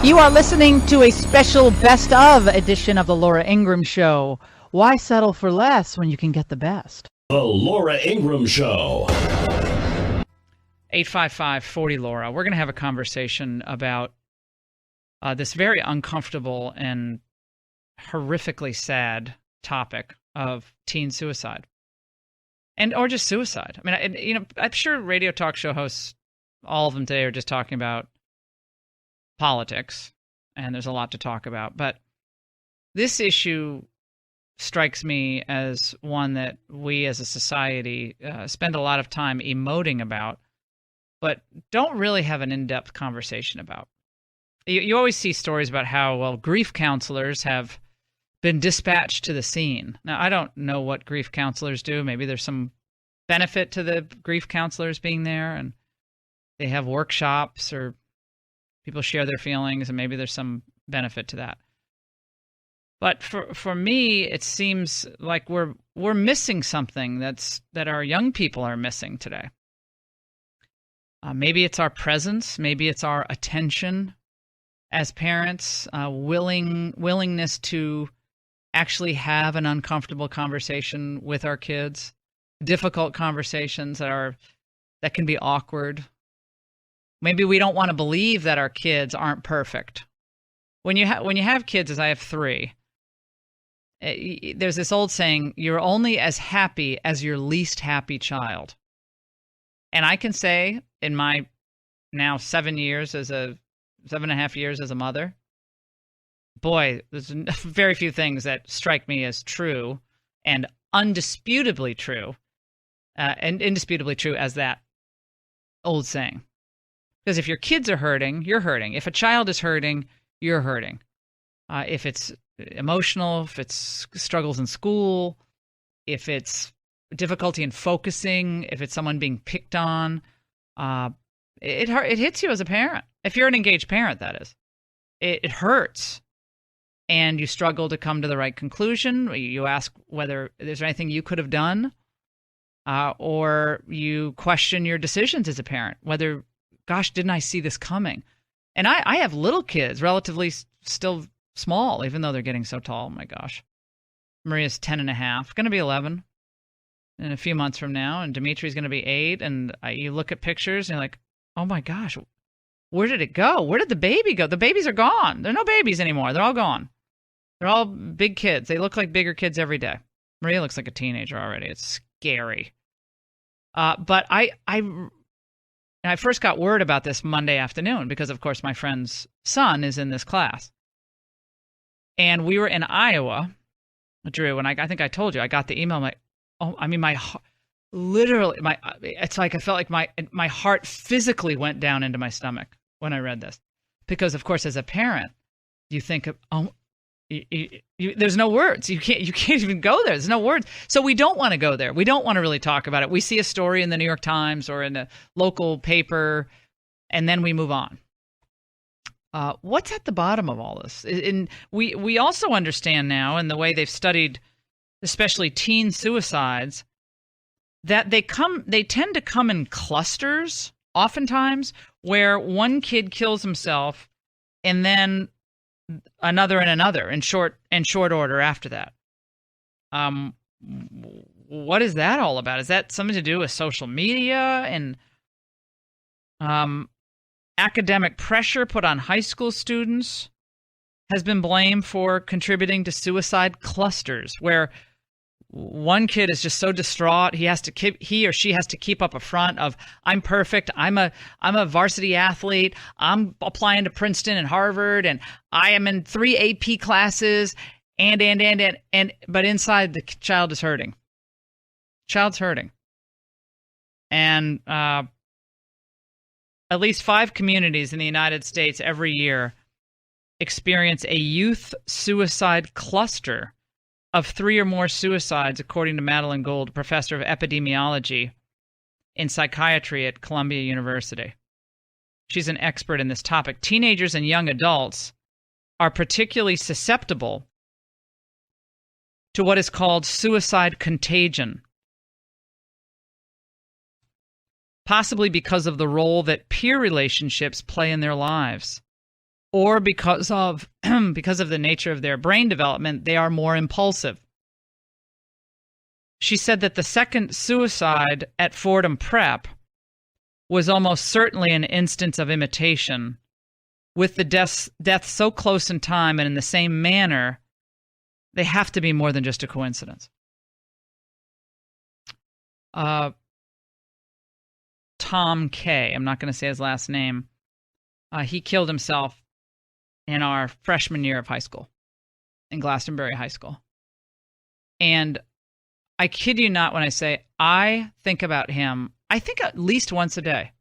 You are listening to a special best of edition of the Laura Ingraham Show. Why settle for less when you can get the best? The Laura Ingraham Show. 855-40-LAURA. We're going to have a conversation about this very uncomfortable and horrifically sad topic of teen suicide. Or just suicide. I mean, I'm sure radio talk show hosts, all of them today, are just talking about politics, and there's a lot to talk about. But this issue strikes me as one that we as a society spend a lot of time emoting about, but don't really have an in-depth conversation about. You always see stories about how, well, grief counselors have been dispatched to the scene. Now, I don't know what grief counselors do. Maybe there's some benefit to the grief counselors being there, and they have workshops or people share their feelings, and maybe there's some benefit to that. But for me, it seems like we're missing something that our young people are missing today. Maybe it's our presence, maybe it's our attention as parents, willingness to actually have an uncomfortable conversation with our kids, difficult conversations that can be awkward. Maybe we don't want to believe that our kids aren't perfect. When you have kids, as I have 3, there's this old saying, you're only as happy as your least happy child. And I can say in my now 7.5 years as a mother, boy, there's very few things that strike me as true and indisputably true as that old saying. Because if your kids are hurting, you're hurting. If a child is hurting, you're hurting. If it's emotional, if it's struggles in school, if it's difficulty in focusing, if it's someone being picked on, it hits you as a parent. If you're an engaged parent, that is. It hurts. And you struggle to come to the right conclusion. You ask whether there's anything you could have done, or you question your decisions as a parent, whether, gosh, didn't I see this coming? And I have little kids, relatively still small, even though they're getting so tall. Oh my gosh. Maria's 10 and a half, going to be 11 in a few months from now, and Dimitri's going to be 8. And you look at pictures and you're like, oh my gosh, where did it go? Where did the baby go? The babies are gone. There are no babies anymore. They're all gone. They're all big kids. They look like bigger kids every day. Maria looks like a teenager already. It's scary. But I first got word about this Monday afternoon because, of course, my friend's son is in this class. And we were in Iowa, Drew, and I think I told you, I got the email. I'm like, oh, I mean, it's like I felt like my heart physically went down into my stomach when I read this. Because, of course, as a parent, you think of, there's no words. You can't even go there. There's no words. So we don't want to go there. We don't want to really talk about it. We see a story in the New York Times or in a local paper, and then we move on. What's at the bottom of all this? And we also understand now, in the way they've studied, especially teen suicides, that they tend to come in clusters, oftentimes, where one kid kills himself, and then another and another in short order after that. What is that all about? Is that something to do with social media and academic pressure put on high school students? Has been blamed for contributing to suicide clusters, where one kid is just so distraught he or she has to keep up a front of, I'm perfect, I'm a varsity athlete, I'm applying to Princeton and Harvard, and I am in 3 AP classes, and but inside the child is hurting. Child's hurting. And at least 5 communities in the United States every year experience a youth suicide cluster of 3 or more suicides, according to Madeline Gold, professor of epidemiology in psychiatry at Columbia University. She's an expert in this topic. Teenagers and young adults are particularly susceptible to what is called suicide contagion, possibly because of the role that peer relationships play in their lives. or because of because of the nature of their brain development, they are more impulsive. She said that the second suicide at Fordham Prep was almost certainly an instance of imitation, with the death so close in time and in the same manner, they have to be more than just a coincidence. Tom K., I'm not going to say his last name, he killed himself in our freshman year of high school, in Glastonbury High School. And I kid you not when I say I think about him, I think at least once a day.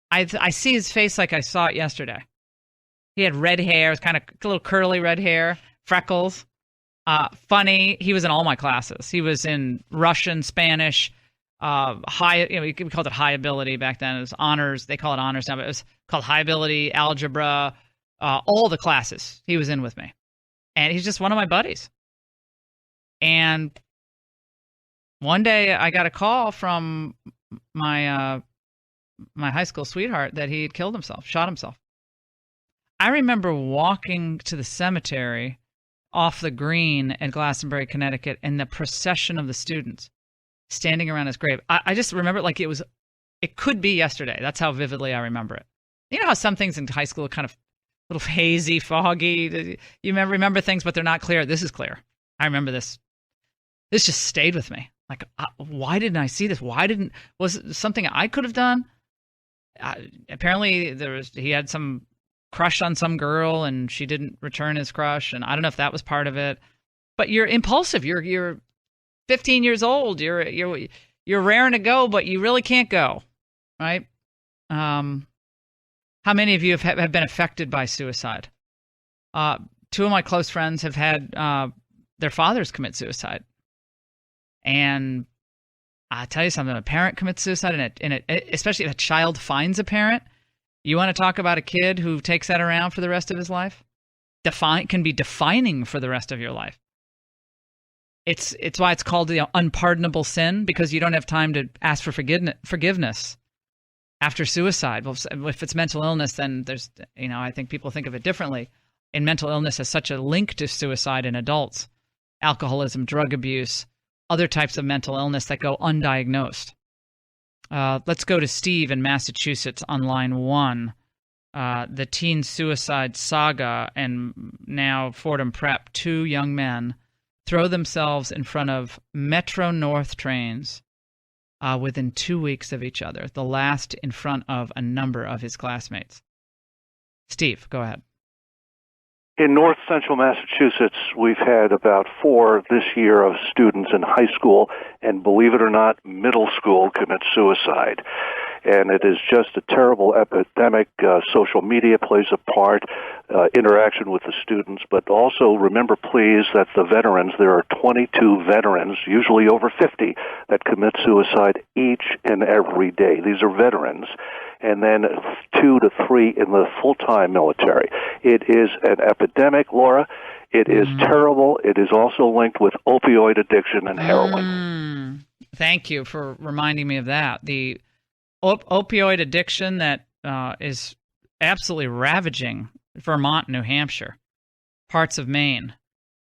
I see his face like I saw it yesterday. He had red hair, kind of a little curly red hair, freckles, funny. He was in all my classes. He was in Russian, Spanish, high, we called it high ability back then. It was honors. They call it honors now, but it was called high ability, algebra, all the classes he was in with me. And he's just one of my buddies. And one day I got a call from my high school sweetheart that he had killed himself, shot himself. I remember walking to the cemetery off the green at Glastonbury, Connecticut, and the procession of the students standing around his grave. I just remember it like it could be yesterday. That's how vividly I remember it. You know how some things in high school are kind of a little hazy, foggy. You remember things, but they're not clear. This is clear. I remember this. This just stayed with me. Like, why didn't I see this? Was it something I could have done? Apparently, he had some crush on some girl, and she didn't return his crush, and I don't know if that was part of it. But you're impulsive. You're 15 years old. You're raring to go, but you really can't go, right? How many of you have been affected by suicide? Two of my close friends have had their fathers commit suicide. And I'll tell you something, a parent commits suicide, and especially if a child finds a parent, you want to talk about a kid who takes that around for the rest of his life? Can be defining for the rest of your life. It's why it's called the unpardonable sin, because you don't have time to ask for forgiveness after suicide. Well, if it's mental illness, then there's, I think people think of it differently. And mental illness has such a link to suicide in adults. Alcoholism, drug abuse, other types of mental illness that go undiagnosed. Let's go to Steve in Massachusetts on line 1. The teen suicide saga, and now Fordham Prep, 2 young men throw themselves in front of Metro North trains within 2 weeks of each other, the last in front of a number of his classmates. Steve, go ahead. In north central Massachusetts, we've had about 4 this year of students in high school, and believe it or not, middle school commit suicide. And it is just a terrible epidemic. Social media plays a part, interaction with the students, but also remember, please, that the veterans, there are 22 veterans, usually over 50, that commit suicide each and every day. These are veterans. And then 2 to 3 in the full-time military. It is an epidemic, Laura. It is terrible. It is also linked with opioid addiction and heroin. Thank you for reminding me of that. The opioid addiction that is absolutely ravaging Vermont, New Hampshire, parts of Maine.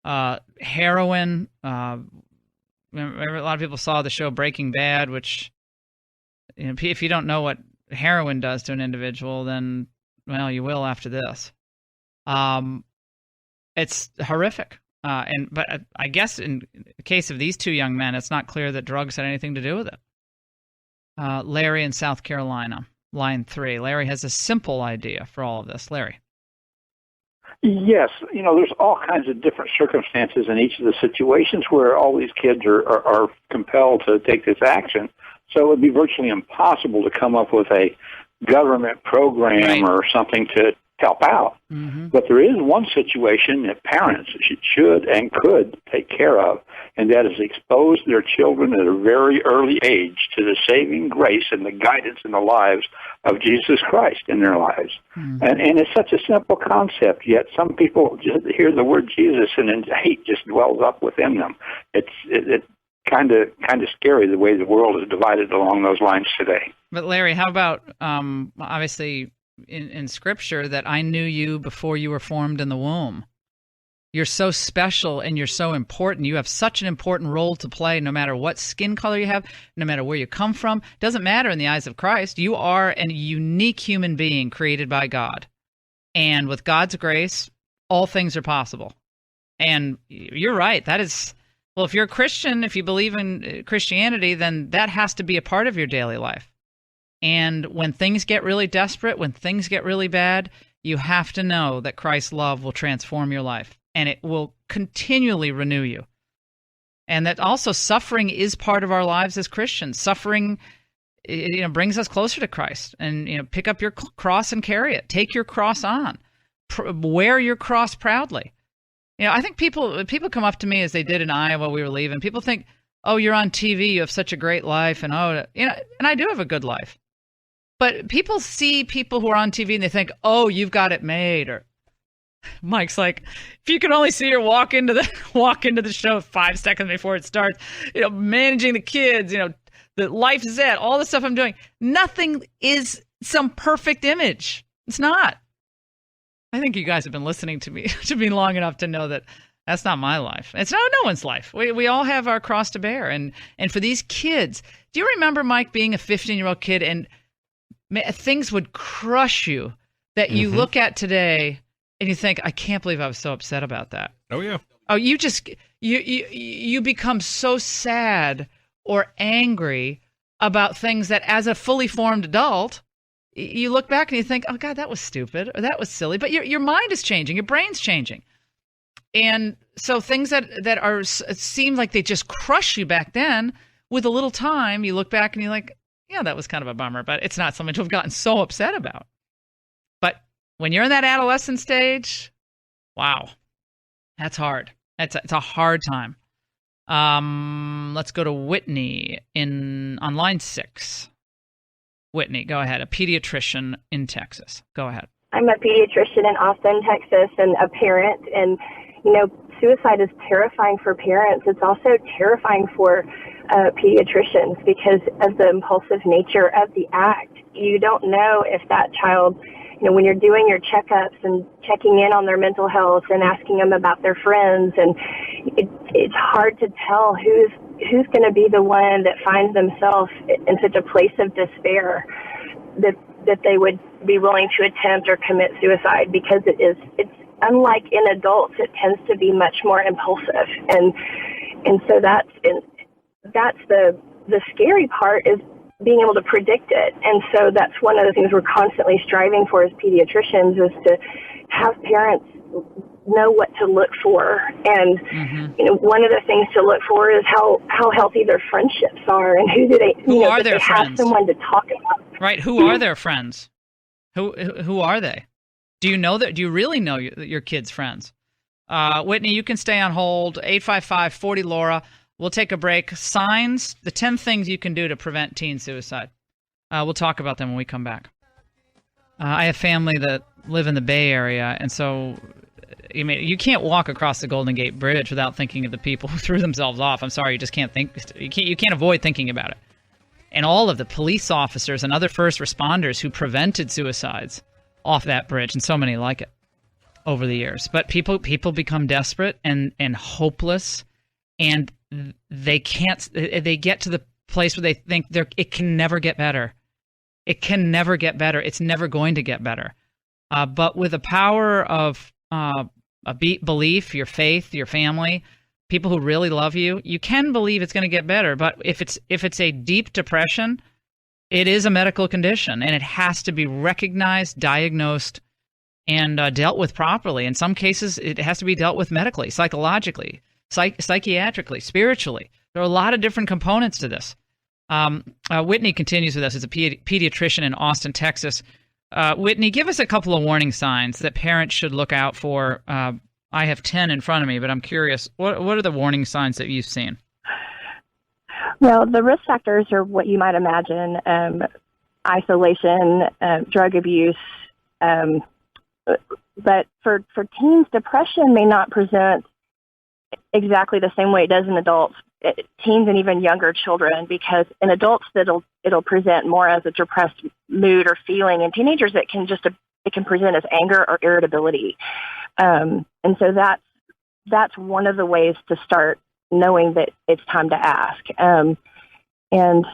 Heroin. A lot of people saw the show Breaking Bad, which, if you don't know what heroin does to an individual, then, well, you will after this. It's horrific. But I guess in the case of these 2 young men, it's not clear that drugs had anything to do with it. Larry in South Carolina, line 3. Larry has a simple idea for all of this. Larry. Yes, there's all kinds of different circumstances in each of the situations where all these kids are compelled to take this action. So it would be virtually impossible to come up with a government program or something to help out. Mm-hmm. But there is one situation that parents should and could take care of, and that is expose their children at a very early age to the saving grace and the guidance in the lives of Jesus Christ in their lives. Mm-hmm. And it's such a simple concept, yet some people just hear the word Jesus and then hate just dwells up within them. It's kind of scary the way the world is divided along those lines today. But Larry, how about obviously in Scripture that I knew you before you were formed in the womb. You're so special and you're so important. You have such an important role to play no matter what skin color you have, no matter where you come from. It doesn't matter in the eyes of Christ. You are a unique human being created by God. And with God's grace, all things are possible. And you're right. That is, well, if you're a Christian, if you believe in Christianity, then that has to be a part of your daily life. And when things get really desperate, when things get really bad, you have to know that Christ's love will transform your life. And it will continually renew you. And that also suffering is part of our lives as Christians. Suffering, brings us closer to Christ. And, pick up your cross and carry it. Take your cross on. Wear your cross proudly. I think people come up to me as they did in Iowa. We were leaving. People think, oh, you're on TV. You have such a great life. And, and I do have a good life. But people see people who are on TV and they think, oh, you've got it made. Or Mike's like, if you could only see her walk into the show 5 seconds before it starts, managing the kids, the life Zet, all the stuff I'm doing. Nothing is some perfect image. It's not. I think you guys have been listening to me long enough to know that that's not my life. It's not no one's life. We all have our cross to bear. And for these kids, do you remember, Mike, being a 15-year-old kid and things would crush you that you look at today and you think, I can't believe I was so upset about that. Oh, yeah. Oh, you become so sad or angry about things that as a fully formed adult, you look back and you think, oh, God, that was stupid or that was silly. But your mind is changing. Your brain's changing. And so things that are seem like they just crush you back then, with a little time, you look back and you're like, yeah, that was kind of a bummer, but it's not something to have gotten so upset about. But when you're in that adolescent stage, wow, that's hard. It's a hard time. Let's go to Whitney on line 6. Whitney, go ahead. A pediatrician in Texas. Go ahead. I'm a pediatrician in Austin, Texas, and a parent. And, suicide is terrifying for parents. It's also terrifying for pediatricians because of the impulsive nature of the act. You don't know if that child, when you're doing your checkups and checking in on their mental health and asking them about their friends, and it's hard to tell who's going to be the one that finds themselves in such a place of despair that they would be willing to attempt or commit suicide, because it's unlike in adults, it tends to be much more impulsive. And so that's the scary part, is being able to predict it. And so that's one of the things we're constantly striving for as pediatricians, is to have parents know what to look for. And, one of the things to look for is how healthy their friendships are, and who are their friends? Have someone to talk about. Right. Who are their friends? Who are they? Do you know that? Do you really know your kids' friends? Whitney, you can stay on hold. 855-40-LAURA. We'll take a break. Signs, the 10 things you can do to prevent teen suicide. We'll talk about them when we come back. I have family that live in the Bay Area, and so you can't walk across the Golden Gate Bridge without thinking of the people who threw themselves off. I'm sorry, you just can't think. You can't avoid thinking about it. And all of the police officers and other first responders who prevented suicides off that bridge, and so many like it over the years. But people become desperate and hopeless, and they can't. They get to the place where they think it can never get better. It can never get better. It's never going to get better. But with the power of belief, your faith, your family, people who really love you, you can believe it's going to get better. But if it's a deep depression, it is a medical condition, and it has to be recognized, diagnosed, and dealt with properly. In some cases, it has to be dealt with medically, psychologically, psychiatrically, spiritually. There are a lot of different components to this. Whitney continues with us as a pediatrician in Austin, Texas. Whitney, give us a couple of warning signs that parents should look out for. I have 10 in front of me, but I'm curious, what are the warning signs that you've seen? Well, the risk factors are what you might imagine: isolation, drug abuse. But for teens, depression may not present exactly the same way it does in adults, teens and even younger children, because in adults it'll present more as a depressed mood or feeling. In teenagers, it can present as anger or irritability. And so that's one of the ways to start knowing that it's time to ask. And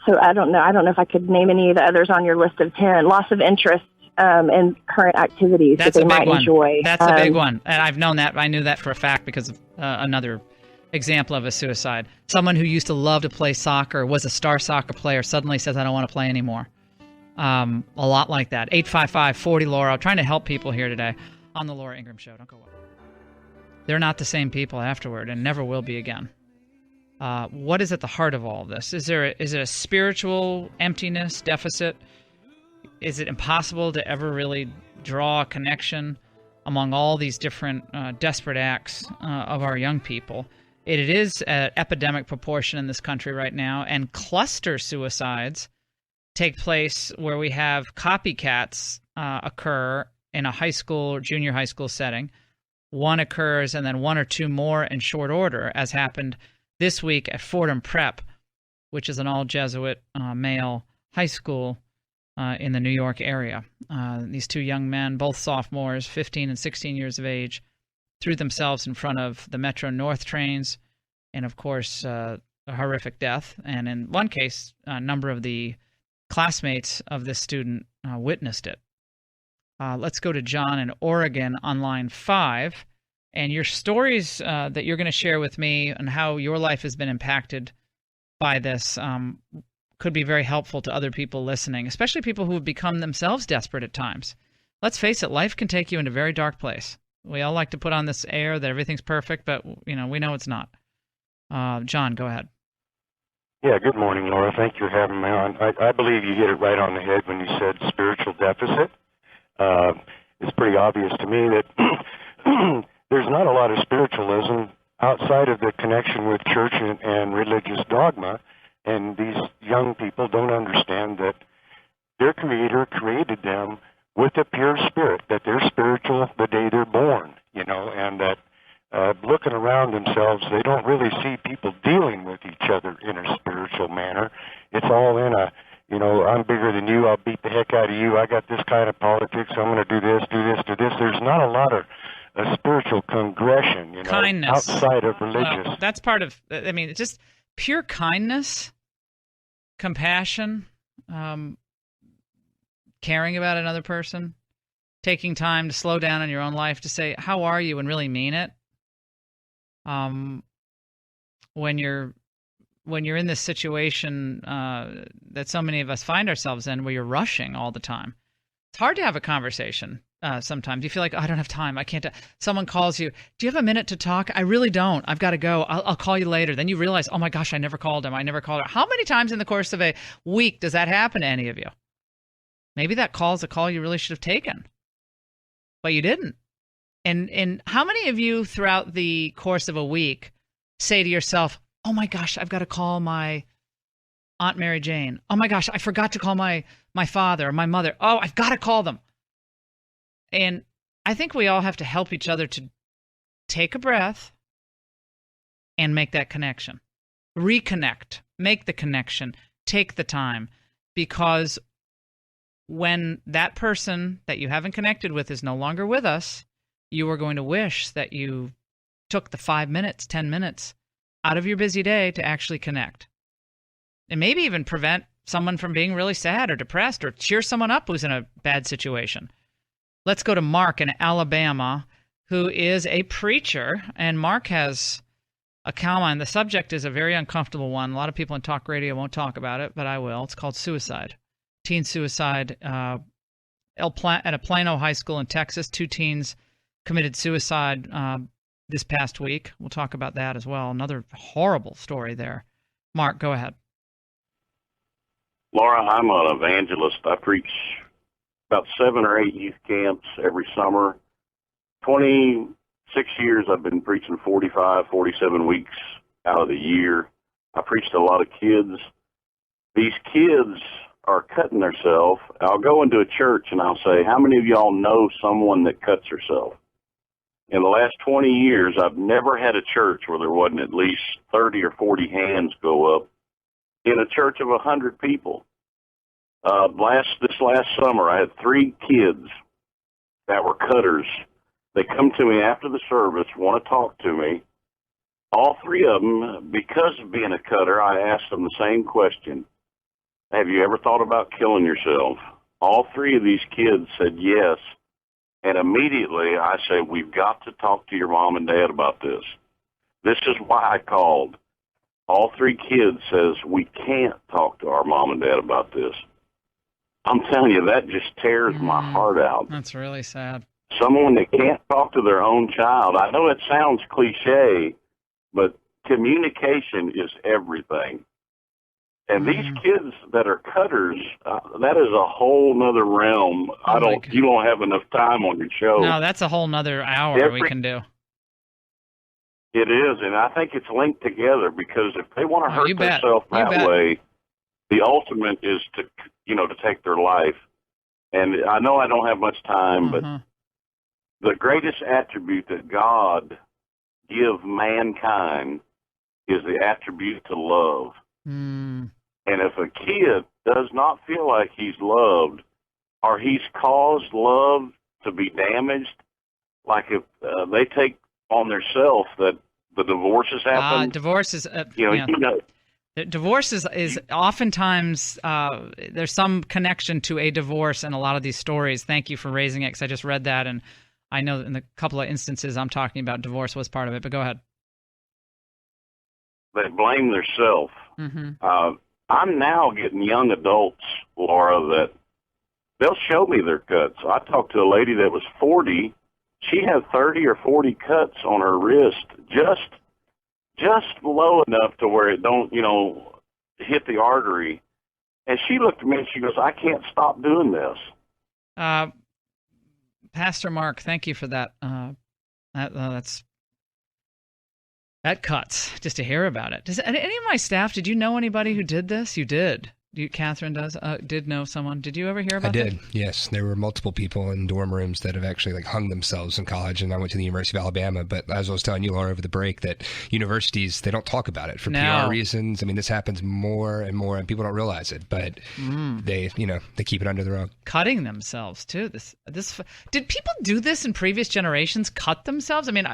so I don't know if I could name any of the others on your list of 10. Loss of interest in current activities that they might enjoy. That's a big one. And I've known that. I knew that for a fact because of another example of a suicide. Someone who used to love to play soccer, was a star soccer player, suddenly says, I don't want to play anymore. A lot like that. 855-40-LAURA. I'm trying to help people here today on the Laura Ingraham Show. Don't go away. They're not the same people afterward and never will be again. What is at the heart of all of this? Is it a spiritual emptiness, deficit? Is it impossible to ever really draw a connection among all these different desperate acts of our young people? It is an epidemic proportion in this country right now, and cluster suicides take place where we have copycats occur in a high school or junior high school setting. One occurs and then one or two more in short order, as happened this week at Fordham Prep, which is an all-Jesuit male high school in the New York area. These two young men, both sophomores, 15 and 16 years of age, threw themselves in front of the Metro North trains, and of course, a horrific death. And in one case, a number of the classmates of this student witnessed it. Let's go to John in Oregon on line 5. And your stories that you're going to share with me and how your life has been impacted by this could be very helpful to other people listening, especially people who have become themselves desperate at times. Let's face it, life can take you into a very dark place. We all like to put on this air that everything's perfect, but we know it's not. John, go ahead. Yeah, good morning, Laura. Thank you for having me on. I believe you hit it right on the head when you said spiritual deficit. It's pretty obvious to me that there's not a lot of spiritualism outside of the connection with church and religious dogma, and these young people don't understand that their Creator created them with a pure spirit, that they're spiritual the day they're born, and that looking around themselves, they don't really see people dealing with each other in a spiritual manner. It's all in a, I'm bigger than you, I'll beat the heck out of you, I got this kind of politics, I'm going to do this, do this, do this. There's not a lot of a spiritual congression, kindness outside of religious. Well, that's part of, just pure kindness, compassion, caring about another person, taking time to slow down in your own life to say, how are you, and really mean it. When you're in this situation that so many of us find ourselves in, where you're rushing all the time, it's hard to have a conversation. Sometimes you feel like, I don't have time. I can't. Someone calls you. Do you have a minute to talk? I really don't. I've got to go. I'll call you later. Then you realize, oh my gosh, I never called him. I never called her. How many times in the course of a week does that happen to any of you? Maybe that call is a call you really should have taken, but you didn't. And how many of you throughout the course of a week say to yourself, oh my gosh, I've got to call my Aunt Mary Jane. Oh my gosh, I forgot to call my father or my mother. Oh, I've got to call them. And I think we all have to help each other to take a breath and make that connection. Reconnect. Make the connection. Take the time. Because when that person that you haven't connected with is no longer with us, you are going to wish that you took the 5 minutes, 10 minutes out of your busy day to actually connect. And maybe even prevent someone from being really sad or depressed, or cheer someone up who's in a bad situation. Let's go to Mark in Alabama, who is a preacher. And Mark has a comment. The subject is a very uncomfortable one. A lot of people in talk radio won't talk about it, but I will. It's called suicide. Teen suicide. At a Plano high school in Texas, 2 teens committed suicide this past week. We'll talk about that as well. Another horrible story there. Mark, go ahead. Laura, I'm an evangelist. I preach about 7 or 8 youth camps every summer. 26 years I've been preaching 45, 47 weeks out of the year. I preached to a lot of kids. These kids are cutting themselves. I'll go into a church and I'll say, how many of y'all know someone that cuts herself? In the last 20 years, I've never had a church where there wasn't at least 30 or 40 hands go up in a church of 100 people. This last summer, I had 3 kids that were cutters. They come to me after the service, want to talk to me. All 3 of them, because of being a cutter, I asked them the same question. Have you ever thought about killing yourself? All 3 of these kids said yes. And immediately I said, we've got to talk to your mom and dad about this. This is why I called. All 3 kids says, we can't talk to our mom and dad about this. I'm telling you, that just tears my heart out. That's really sad. Someone that can't talk to their own child. I know it sounds cliche, but communication is everything. And these kids that are cutters, that is a whole nother realm. You don't have enough time on your show. No, that's a whole nother hour we can do. It is, and I think it's linked together because if they want to hurt themselves that way, the ultimate is to take their life. And I know I don't have much time, but the greatest attribute that God gives mankind is the attribute to love. And if a kid does not feel like he's loved or he's caused love to be damaged, like if they take on themselves that the divorces happen. Divorce is, divorce is oftentimes, there's some connection to a divorce in a lot of these stories. Thank you for raising it because I just read that, and I know in the couple of instances I'm talking about, divorce was part of it, but go ahead. They blame themselves. I'm now getting young adults, Laura, that they'll show me their cuts. I talked to a lady that was 40. She had 30 or 40 cuts on her wrist, just low enough to where it don't, hit the artery. And she looked at me and she goes, I can't stop doing this. Pastor Mark, thank you for that. That cuts just to hear about it. Does any of my staff, did you know anybody who did this? You did. Catherine did know someone. Did you ever hear about that? I did, yes. There were multiple people in dorm rooms that have actually hung themselves in college, and I went to the University of Alabama. But as I was telling you, Laura, over the break, that universities, they don't talk about it for PR reasons. I mean, this happens more and more, and people don't realize it. But they keep it under the rug. Cutting themselves too. This did people do this in previous generations? Cut themselves? I mean,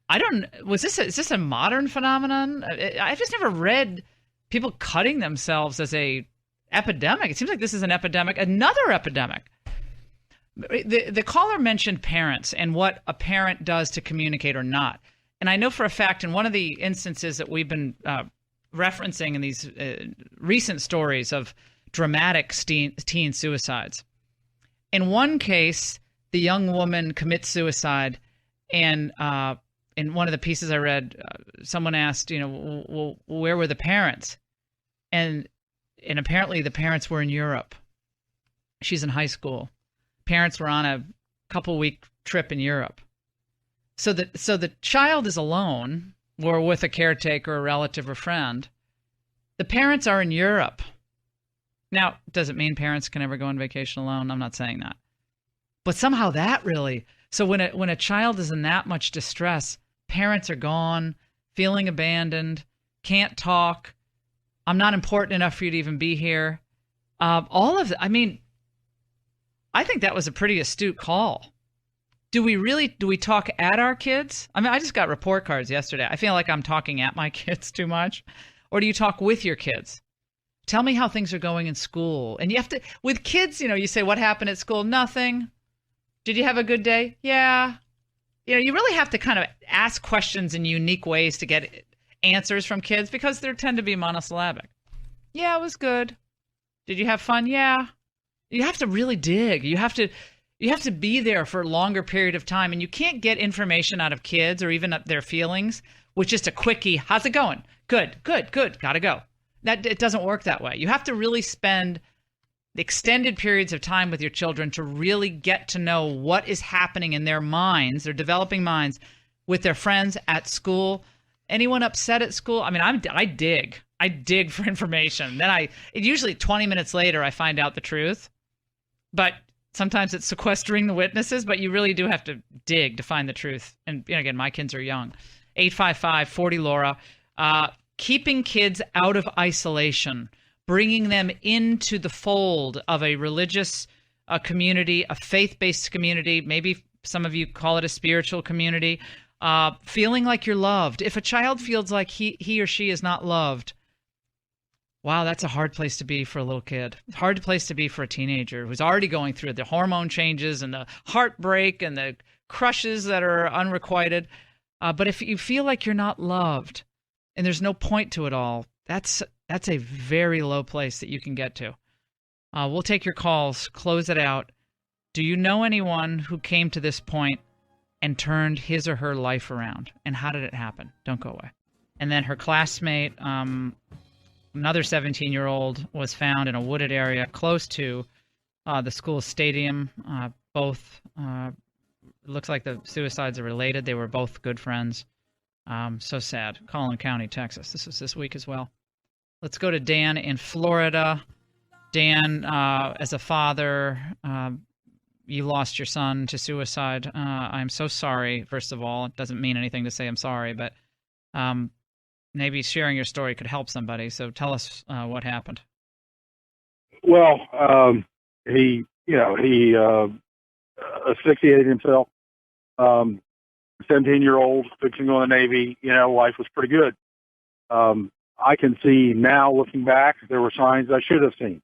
I don't. Is this a modern phenomenon? I've just never read people cutting themselves as a epidemic. It seems like this is an epidemic, another epidemic. The caller mentioned parents and what a parent does to communicate or not. And I know for a fact in one of the instances that we've been referencing in these recent stories of dramatic teen suicides, in one case, the young woman commits suicide, and in one of the pieces I read, someone asked, well, where were the parents? And apparently the parents were in Europe. She's in high school. Parents were on a couple-week trip in Europe. So the child is alone or with a caretaker, a relative, or friend. The parents are in Europe. Now, does it mean parents can never go on vacation alone? I'm not saying that. But somehow that really... So when a child is in that much distress, parents are gone, feeling abandoned, can't talk, I'm not important enough for you to even be here. All of I think that was a pretty astute call. Do we talk at our kids? I mean, I just got report cards yesterday. I feel like I'm talking at my kids too much. Or do you talk with your kids? Tell me how things are going in school. And you have to, with kids, you say, what happened at school? Nothing. Did you have a good day? Yeah. You really have to kind of ask questions in unique ways to get answers from kids because they tend to be monosyllabic. Yeah, it was good. Did you have fun? Yeah. You have to really dig. You have to be there for a longer period of time, and you can't get information out of kids or even their feelings with just a quickie. How's it going? Good. Gotta go. It doesn't work that way. You have to really spend extended periods of time with your children to really get to know what is happening in their minds, their developing minds, with their friends at school. Anyone upset at school? I mean, I dig for information. Then usually 20 minutes later, I find out the truth. But Sometimes it's sequestering the witnesses, but you really do have to dig to find the truth. And again, my kids are young. 855-40-LAURA. Keeping kids out of isolation, bringing them into the fold of a religious community, a faith-based community. Maybe some of you call it a spiritual community. Feeling like you're loved. If a child feels like he or she is not loved, wow, that's a hard place to be for a little kid. Hard place to be for a teenager who's already going through the hormone changes and the heartbreak and the crushes that are unrequited. But if you feel like you're not loved and there's no point to it all, that's a very low place that you can get to. We'll take your calls, close it out. Do you know anyone who came to this point and turned his or her life around? And how did it happen? Don't go away. And then her classmate, another 17-year-old, was found in a wooded area close to the school stadium. Both, it looks like the suicides are related. They were both good friends. So sad. Collin County, Texas. This was this week as well. Let's go to Dan in Florida. Dan, as a father, you lost your son to suicide. I'm so sorry, first of all. It doesn't mean anything to say I'm sorry, but maybe sharing your story could help somebody. So tell us what happened. Well, he asphyxiated himself. 17-year-old, fixing to go in the Navy, life was pretty good. I can see now, looking back, there were signs I should have seen.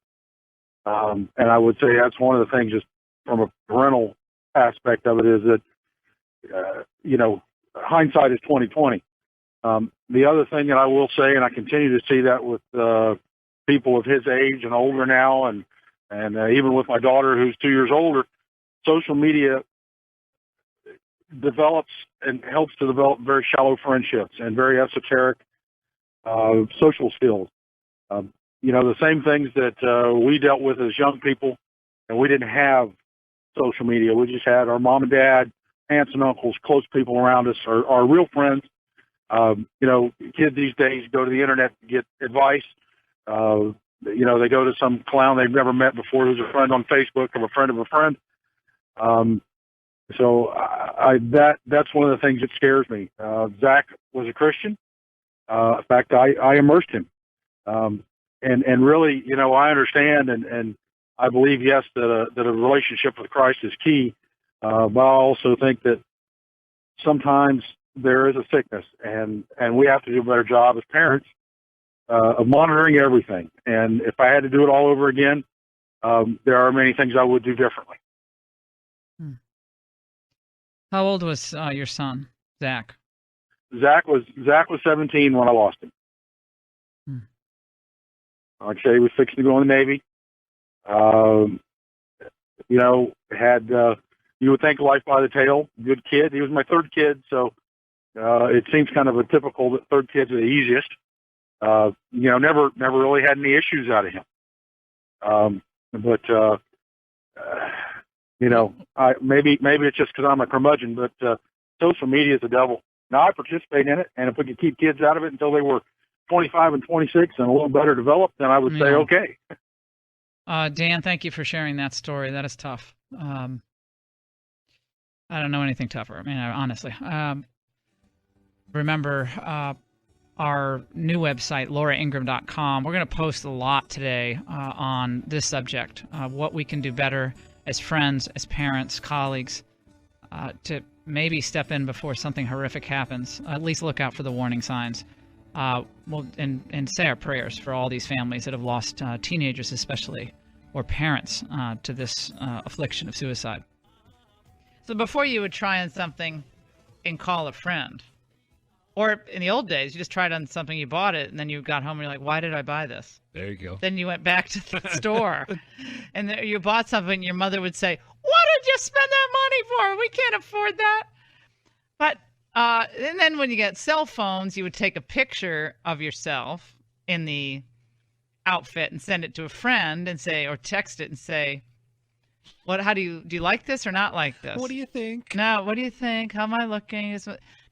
And I would say that's one of the things, just from a parental aspect of it, is that, hindsight is 20/20. The other thing that I will say, and I continue to see that with people of his age and older now, and even with my daughter who's 2 years older, social media develops and helps to develop very shallow friendships and very esoteric social skills. The same things that we dealt with as young people, and we didn't have social media. We just had our mom and dad, aunts and uncles, close people around us, our real friends. Kids these days go to the internet to get advice. They go to some clown they've never met before who's a friend on Facebook of a friend of a friend. So that's one of the things that scares me. Zach was a Christian. In fact, I immersed him. And really, I understand and I believe, yes, that a relationship with Christ is key. But I also think that sometimes there is a sickness, and we have to do a better job as parents of monitoring everything. And if I had to do it all over again, there are many things I would do differently. How old was your son, Zach? Zach was 17 when I lost him. Like I say, he was fixing to go in the Navy. Had you would think life by the tail. Good kid. He was my third kid, so it seems kind of a typical that third kids are the easiest. Never really had any issues out of him. Maybe it's just because I'm a curmudgeon, but social media is the devil. Now, I participate in it, and if we could keep kids out of it until they were 25 and 26 and a little better developed, then I would say okay. Dan, thank you for sharing that story. That is tough. I don't know anything tougher. I mean, honestly. Remember our new website, lauraingraham.com. We're going to post a lot today on this subject, what we can do better as friends, as parents, colleagues, to maybe step in before something horrific happens. At least look out for the warning signs. And say our prayers for all these families that have lost teenagers especially, or parents to this affliction of suicide. So before you would try on something and call a friend, or in the old days, you just tried on something, you bought it, and then you got home and you're like, why did I buy this? There you go. Then you went back to the store and you bought something, and your mother would say, what did you spend that money for? We can't afford that. But and then when you get cell phones, you would take a picture of yourself in the outfit and send it to a friend and say, or text it and say, how do you like this or not like this? What do you think? No, what do you think? How am I looking?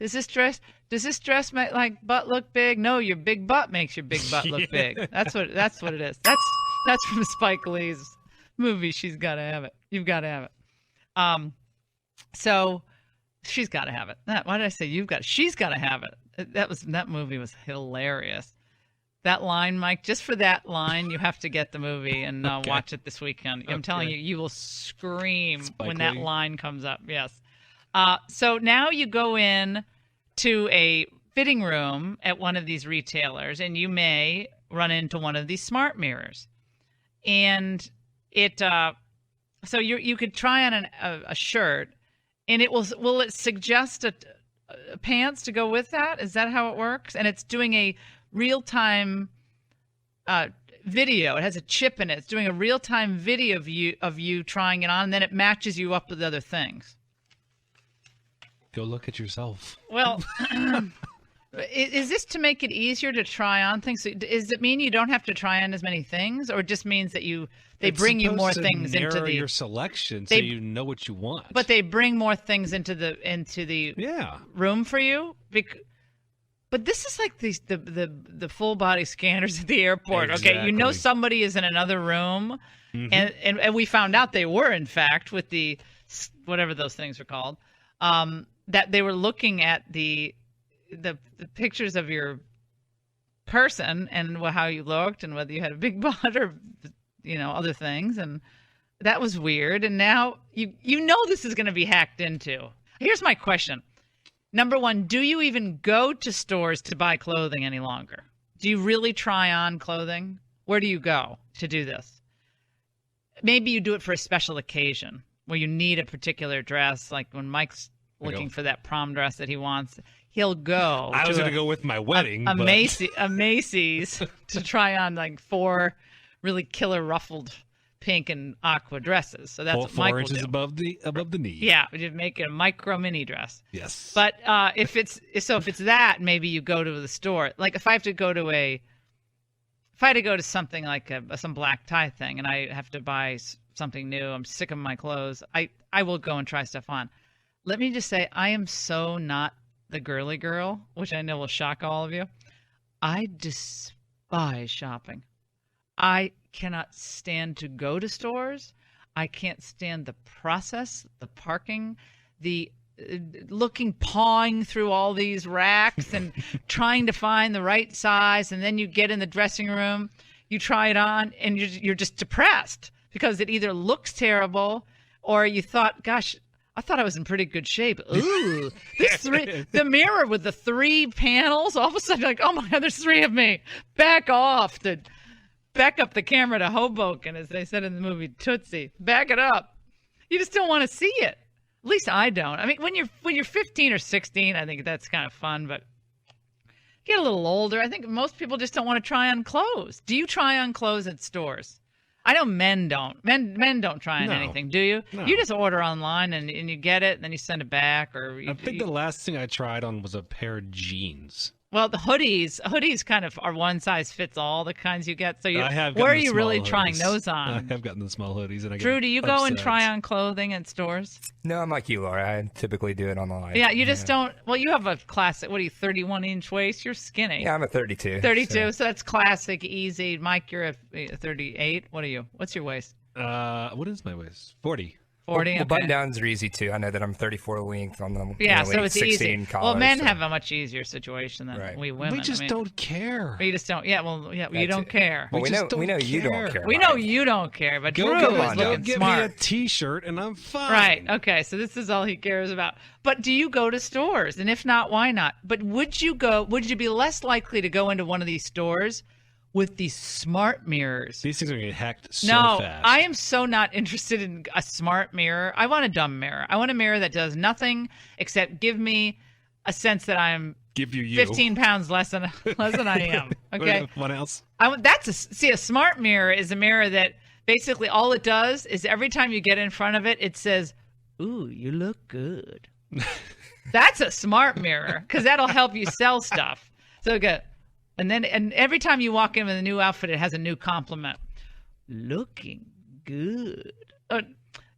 Does this dress make like butt look big? No, your big butt makes your big butt look big. That's what it is. That's from Spike Lee's movie. She's got to have it. You've got to have it. So she's got to have it. Why did I say you've got? She's got to have it. That movie was hilarious. That line, Mike, just for that line, you have to get the movie and watch it this weekend. I'm telling you, you will scream when that line comes up. Yes. So now you go in to a fitting room at one of these retailers, and you may run into one of these smart mirrors. And so you could try on a shirt, and will it suggest a pants to go with that? Is that how it works? And it's doing a real-time video. It has a chip in it. It's doing a real-time video of you trying it on, and then it matches you up with other things. Go look at yourself. Well, is this to make it easier to try on things? Does it mean you don't have to try on as many things, or it just means that they bring you more things into your selection, so you know what you want? But they bring more things into the room for you. But this is like the full body scanners at the airport. Exactly. Okay, you know somebody is in another room, and we found out they were, in fact, with the whatever those things are called, that they were looking at the pictures of your person and how you looked and whether you had a big butt or other things, and that was weird. And now you know this is going to be hacked into. Here's my question. Number one, do you even go to stores to buy clothing any longer? Do you really try on clothing? Where do you go to do this? Maybe you do it for a special occasion where you need a particular dress, like when Mike's looking for that prom dress that he wants. He'll go. I was going to go with my wedding. A Macy's to try on like 4 really killer ruffled pink and aqua dresses. So that's what Mike will do. 4 inches above the knee. Yeah, we just make it a micro mini dress. Yes. But if it's that, maybe you go to the store. Like if I had to go to something like some black tie thing, and I have to buy something new, I'm sick of my clothes, I will go and try stuff on. Let me just say, I am so not the girly girl, which I know will shock all of you. I despise shopping. I cannot stand to go to stores. I can't stand the process, the parking, the pawing through all these racks and trying to find the right size. And then you get in the dressing room, you try it on, and you're just depressed because it either looks terrible or you thought, gosh, I thought I was in pretty good shape. Ooh, the mirror with the 3 panels, all of a sudden, like, oh my God, there's 3 of me. Back off. Back up the camera to Hoboken, as they said in the movie Tootsie. Back it up. You just don't want to see it. At least I don't. I mean, when you're 15 or 16, I think that's kind of fun, but get a little older, I think most people just don't want to try on clothes. Do you try on clothes at stores? I know men don't. Men don't try on anything, do you? No. You just order online and you get it, and then you send it back. I think the last thing I tried on was a pair of jeans. Well, the hoodies kind of are one size fits all, the kinds you get. So where are you really trying those on? I have gotten the small hoodies. And Drew, do you go and try on clothing at stores? No, I'm like you, Laura. I typically do it online. Yeah, you just don't. Well, you have a classic, 31-inch waist? You're skinny. Yeah, I'm a 32. 32, so that's classic, easy. Mike, you're a 38. What are you? What's your waist? What is my waist? 40. 40. Well, okay. button downs are easy too. I know that I'm 34 length on the so it's 16 easy. collar. Well, men have a much easier situation than we women. We just don't care. We just don't. You don't care. Well, we know you don't care. We know you don't care, but Drew is looking give smart. me a T-shirt and I'm fine. Right. Okay. So this is all he cares about. But do you go to stores? And if not, why not? But would you be less likely to go into one of these stores with these smart mirrors? These things are going to get hacked so fast. No, I am so not interested in a smart mirror. I want a dumb mirror. I want a mirror that does nothing except give me a sense that I'm 15 pounds less than I am. Okay. What else? A smart mirror is a mirror that basically all it does is every time you get in front of it, it says, "Ooh, you look good." That's a smart mirror because that'll help you sell stuff. So good. And every time you walk in with a new outfit, it has a new compliment. Looking good. Oh,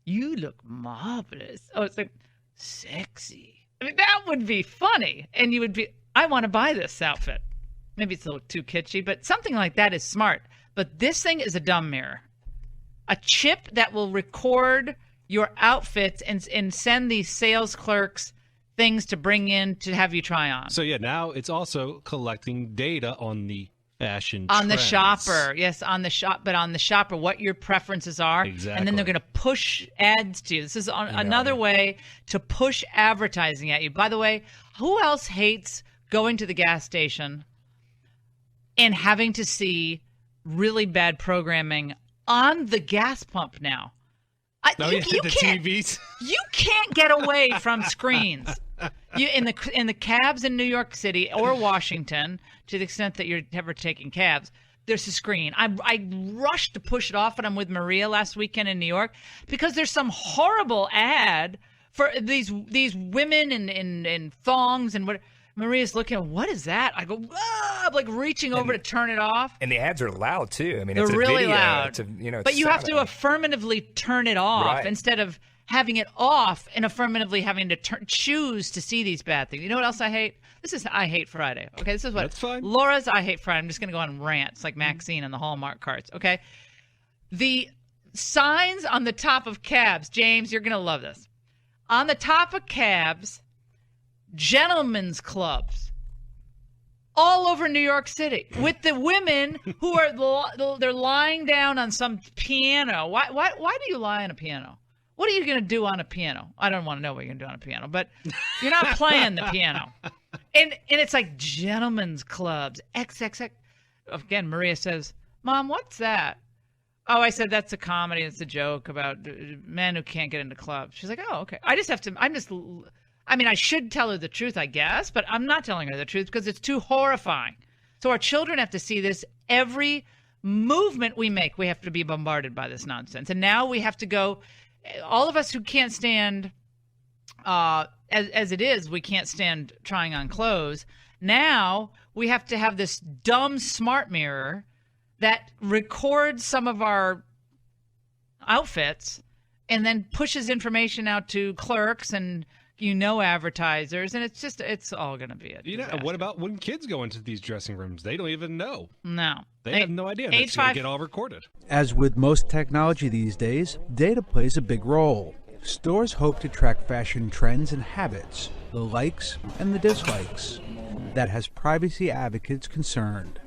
you look marvelous. Oh, it's like sexy. I mean, that would be funny. And you would be, I want to buy this outfit. Maybe it's a little too kitschy, but something like that is smart. But this thing is a dumb mirror. A chip that will record your outfits and send these sales clerks things to bring in to have you try on. So yeah, now it's also collecting data on the fashion on trends. The shopper. Yes, on the shopper, what your preferences are. Exactly. And then they're going to push ads to you. This is another way to push advertising at you. By the way, who else hates going to the gas station and having to see really bad programming on the gas pump now? The TVs. You can't get away from screens. You in the cabs in New York City or Washington, to the extent that you're ever taking cabs, there's a screen. I rushed to push it off when I'm with Maria last weekend in New York because there's some horrible ad for these women in thongs and what. Maria's looking, what is that? I go, I'm like reaching over to turn it off. And the ads are loud too. I mean, they're it's a really video. loud. But you have to affirmatively turn it off instead of having it off and affirmatively having to choose to see these bad things. You know what else I hate? I hate Friday. Okay, this is what That's fine. Laura's I hate Friday. I'm just going to go on rants like Maxine and the Hallmark cards. Okay, the signs on the top of cabs, James, you're going to love this. On the top of cabs. Gentlemen's clubs all over New York City with the women who are they're lying down on some piano. Why do you lie on a piano? What are you going to do on a piano? I don't want to know what you're going to do on a piano, but you're not playing the piano. And it's like gentlemen's clubs. XXX. Again, Maria says, "Mom, what's that?" Oh, I said, that's a comedy. It's a joke about men who can't get into clubs. She's like, oh, okay. I should tell her the truth, I guess, but I'm not telling her the truth because it's too horrifying. So our children have to see this. Every movement we make, we have to be bombarded by this nonsense. And now we have to go, all of us who can't stand, as it is, we can't stand trying on clothes. Now we have to have this dumb smart mirror that records some of our outfits and then pushes information out to clerks and advertisers, and it's all going to be a what about when kids go into these dressing rooms? They don't even know. No. They have no idea. It's going to get all recorded. As with most technology these days, data plays a big role. Stores hope to track fashion trends and habits, the likes and the dislikes. That has privacy advocates concerned.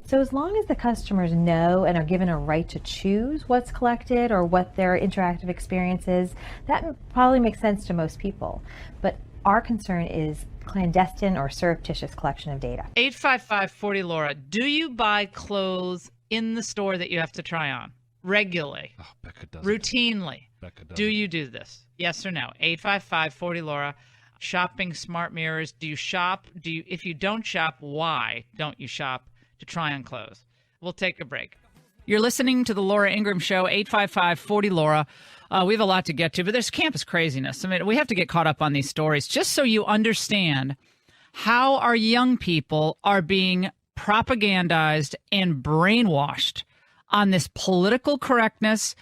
So as long as the customers know and are given a right to choose what's collected or what their interactive experience is, that probably makes sense to most people. But our concern is clandestine or surreptitious collection of data. 855-40-LAURA. Do you buy clothes in the store that you have to try on regularly? Oh, Becca doesn't. Routinely. Becca doesn't. Do you do this? Yes or no? 855-40-LAURA. Shopping smart mirrors. Do you shop? If you don't shop, why don't you shop to try on clothes? We'll take a break. You're listening to the Laura Ingraham Show, 855-40-LAURA. We have a lot to get to, but there's campus craziness. I mean, we have to get caught up on these stories just so you understand how our young people are being propagandized and brainwashed on this political correctness,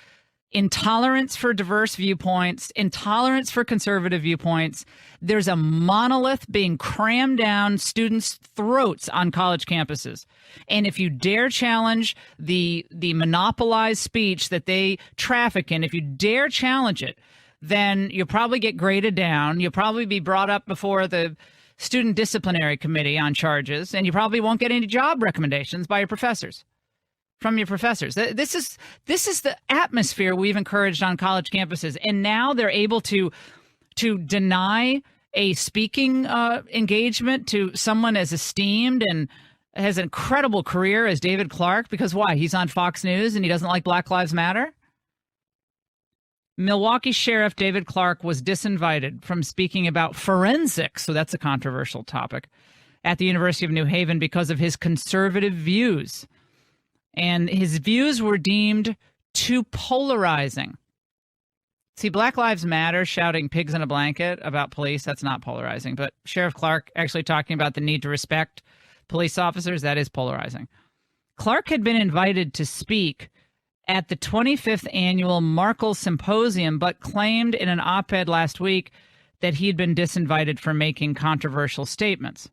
intolerance for diverse viewpoints, intolerance for conservative viewpoints. There's a monolith being crammed down students' throats on college campuses. And if you dare challenge the monopolized speech that they traffic in, if you dare challenge it, then you'll probably get graded down. You'll probably be brought up before the student disciplinary committee on charges, and you probably won't get any job recommendations by your professors. From your professors. This is the atmosphere we've encouraged on college campuses, and now they're able to deny a speaking engagement to someone as esteemed and has an incredible career as David Clark, because why? He's on Fox News and he doesn't like Black Lives Matter? Milwaukee Sheriff David Clark was disinvited from speaking about forensics, so that's a controversial topic, at the University of New Haven because of his conservative views. And his views were deemed too polarizing. See, Black Lives Matter shouting pigs in a blanket about police, that's not polarizing. But Sheriff Clark actually talking about the need to respect police officers, that is polarizing. Clark had been invited to speak at the 25th annual Markle Symposium, but claimed in an op-ed last week that he had been disinvited for making controversial statements.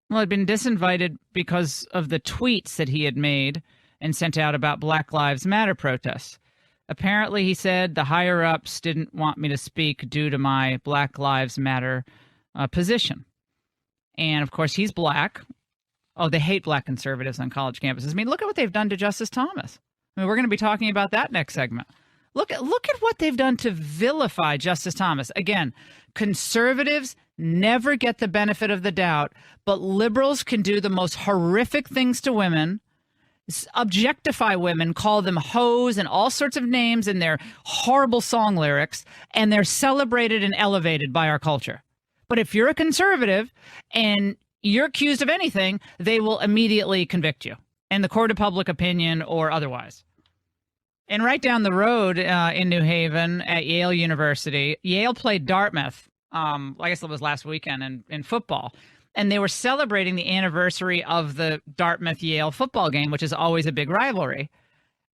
Well, he'd been disinvited because of the tweets that he had made and sent out about Black Lives Matter protests. Apparently, he said, the higher-ups didn't want me to speak due to my Black Lives Matter position. And, of course, he's black. Oh, they hate black conservatives on college campuses. I mean, look at what they've done to Justice Thomas. I mean, we're going to be talking about that next segment. Look at what they've done to vilify Justice Thomas. Again, conservatives never get the benefit of the doubt, but liberals can do the most horrific things to women, objectify women, call them hoes and all sorts of names in their horrible song lyrics, and they're celebrated and elevated by our culture. But if you're a conservative and you're accused of anything, they will immediately convict you in the court of public opinion or otherwise. And right down the road in New Haven at Yale University, Yale played Dartmouth, I guess it was last weekend in football. And they were celebrating the anniversary of the Dartmouth-Yale football game, which is always a big rivalry.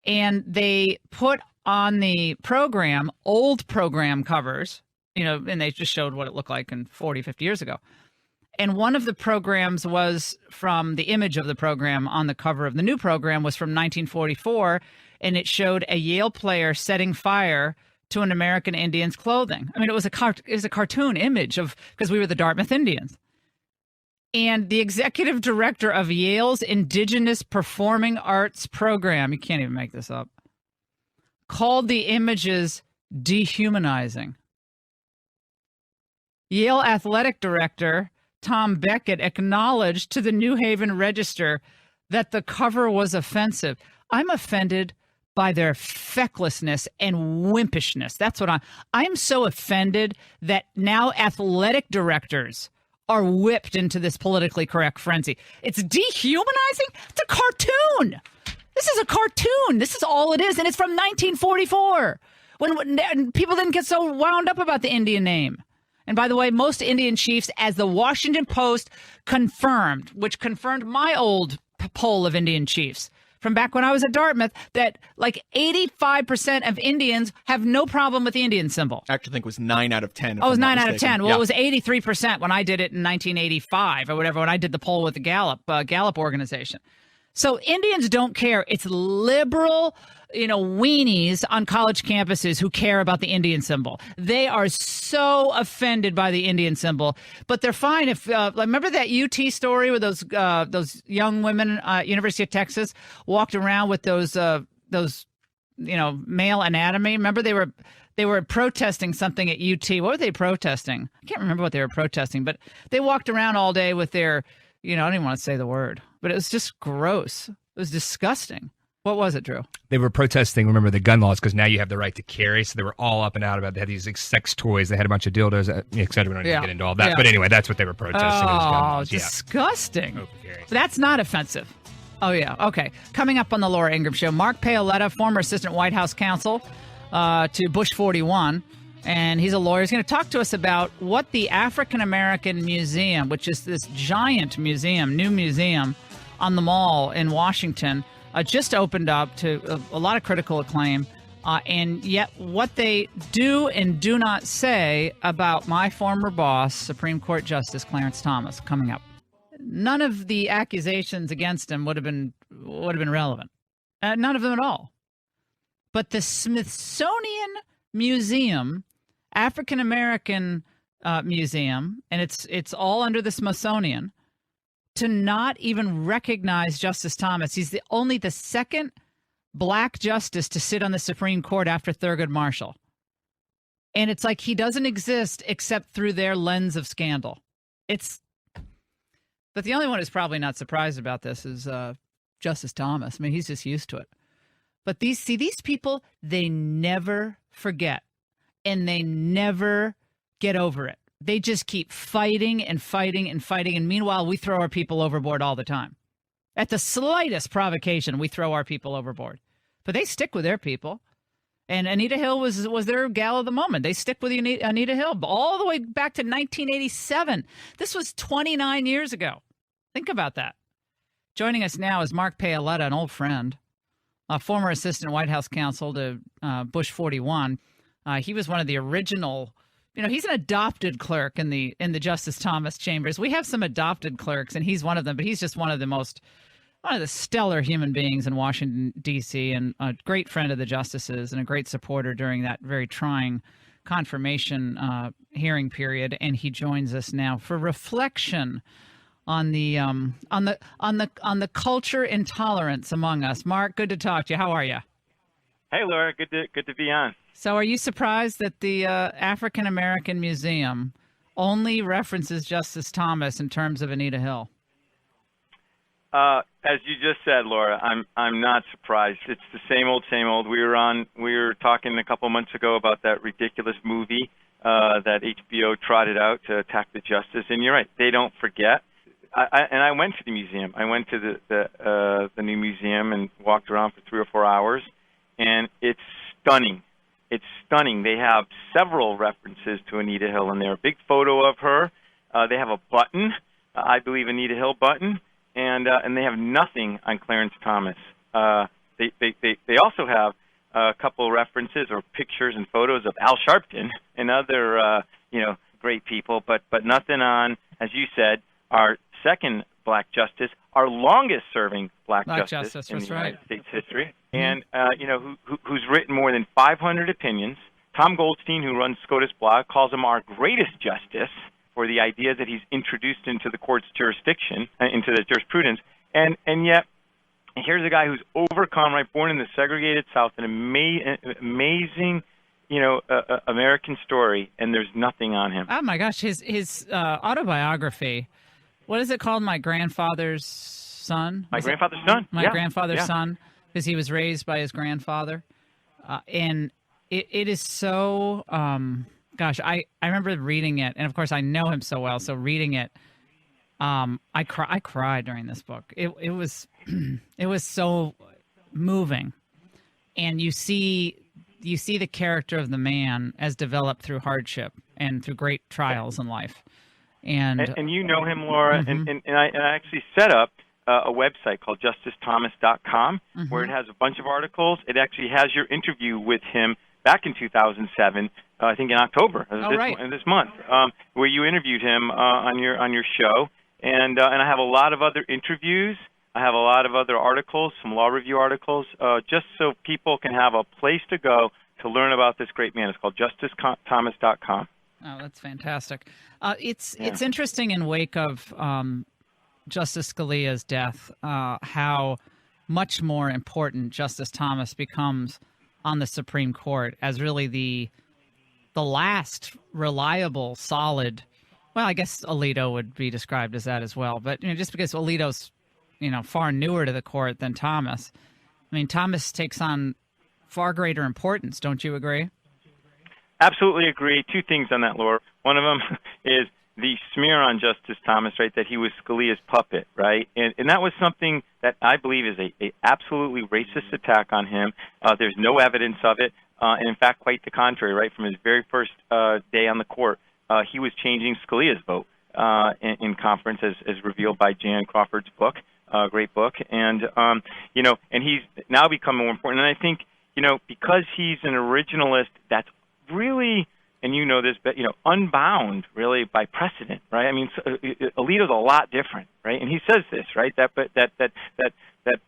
And they put on the program, old program covers, and they just showed what it looked like in 40, 50 years ago. And one of the programs was from the image of the program on the cover of the new program was from 1944, and it showed a Yale player setting fire to an American Indian's clothing. I mean, it was a cartoon image because we were the Dartmouth Indians. And the executive director of Yale's Indigenous Performing Arts program, you can't even make this up, called the images dehumanizing. Yale athletic director Tom Beckett acknowledged to the New Haven Register that the cover was offensive. I'm offended by their fecklessness and wimpishness. That's what I'm so offended that now athletic directors are whipped into this politically correct frenzy. It's dehumanizing? It's a cartoon. This is a cartoon. This is all it is. And it's from 1944 when people didn't get so wound up about the Indian name. And by the way, most Indian chiefs, as the Washington Post confirmed, which confirmed my old poll of Indian chiefs from back when I was at Dartmouth, that like 85% of Indians have no problem with the Indian symbol. I actually think it was 9 out of 10. Oh, it was 9 out of 10. Well, yeah. It was 83% when I did it in 1985 or whatever, when I did the poll with the Gallup organization. So Indians don't care. It's liberal, weenies on college campuses who care about the Indian symbol. They are so offended by the Indian symbol, but they're fine if. Remember that UT story where those young women at University of Texas walked around with those male anatomy. Remember they were protesting something at UT. What were they protesting? I can't remember what they were protesting, but they walked around all day with their. I don't even want to say the word, but it was just gross. It was disgusting. What was it, Drew? They were protesting, remember, the gun laws because now you have the right to carry. So they were all up and out about it. They had these sex toys. They had a bunch of dildos, et cetera. We don't need to get into all that. Yeah. But anyway, that's what they were protesting. Oh, disgusting. Yeah. That's not offensive. Oh, yeah. Okay. Coming up on the Laura Ingraham Show, Mark Paoletta, former assistant White House counsel to Bush 41. And he's a lawyer. He's going to talk to us about what the African American Museum, which is this giant museum, new museum on the Mall in Washington, just opened up to a lot of critical acclaim. And yet what they do and do not say about my former boss, Supreme Court Justice Clarence Thomas, coming up. None of the accusations against him would have been relevant. None of them at all. But the Smithsonian Museum, African American Museum, and it's all under the Smithsonian, to not even recognize Justice Thomas. He's only the second black justice to sit on the Supreme Court after Thurgood Marshall. And it's like he doesn't exist except through their lens of scandal. But the only one who's probably not surprised about this is Justice Thomas. I mean, he's just used to it. But these people, they never forget. And they never get over it. They just keep fighting and fighting and fighting. And meanwhile, we throw our people overboard all the time. At the slightest provocation, we throw our people overboard. But they stick with their people. And Anita Hill was their gal of the moment. They stick with Anita Hill all the way back to 1987. This was 29 years ago. Think about that. Joining us now is Mark Paoletta, an old friend, a former assistant White House counsel to Bush 41. He was one of the original, he's an adopted clerk in the Justice Thomas chambers. We have some adopted clerks, and he's one of them, but he's just one of the most one of the stellar human beings in Washington, D.C., and a great friend of the justices and a great supporter during that very trying confirmation hearing period. And he joins us now for reflection on the culture intolerance among us. Mark, good to talk to you. How are you? Hey, Laura. Good to be on. So, are you surprised that the African American Museum only references Justice Thomas in terms of Anita Hill? As you just said, Laura, I'm not surprised. It's the same old, same old. We were talking a couple months ago about that ridiculous movie that HBO trotted out to attack the justice, and you're right, they don't forget. I went to the museum. I went to the new museum and walked around for 3 or 4 hours, and it's stunning. It's stunning. They have several references to Anita Hill in there. A big photo of her. They have a button, I believe Anita Hill button. And they have nothing on Clarence Thomas. They also have a couple references or pictures and photos of Al Sharpton and other great people, but nothing on, as you said, our second black justice, our longest serving black justice in the United States history, and who's written more than 500 opinions. Tom Goldstein, who runs SCOTUS blog, calls him our greatest justice, for the idea that he's introduced into the court's jurisdiction, into the jurisprudence, and yet here's a guy who's overcome, right, born in the segregated South, an amazing, American story, and there's nothing on him. Oh my gosh, his autobiography, what is it called? My Grandfather's Son. My Grandfather's Son. My Grandfather's Son, because he was raised by his grandfather, and it is so. Gosh, I remember reading it, and of course I know him so well. So reading it, I cried during this book. It was it was so moving, and you see the character of the man as developed through hardship and through great trials in life. And you know him, Laura, mm-hmm. and I actually set up a website called justicethomas.com mm-hmm. where it has a bunch of articles. It actually has your interview with him back in 2007. I think in October this month, where you interviewed him on your show, and I have a lot of other interviews. I have a lot of other articles, some law review articles, just so people can have a place to go to learn about this great man. It's called justicethomas.com. Oh, that's fantastic. It's interesting in wake of Justice Scalia's death, how much more important Justice Thomas becomes on the Supreme Court as really the last reliable, solid. Well, I guess Alito would be described as that as well. But just because Alito's far newer to the court than Thomas, I mean, Thomas takes on far greater importance. Don't you agree? Absolutely agree. Two things on that, Laura. One of them is the smear on Justice Thomas, right, that he was Scalia's puppet, right? And that was something that I believe is a absolutely racist attack on him. There's no evidence of it. And in fact, quite the contrary, right? From his very first day on the court, he was changing Scalia's vote in conference, as revealed by Jan Crawford's book, great book. And, and he's now become more important. And I think, because he's an originalist that's really, and you know this, but, unbound really by precedent, right? I mean, Alito's a lot different, right? And he says this, right? That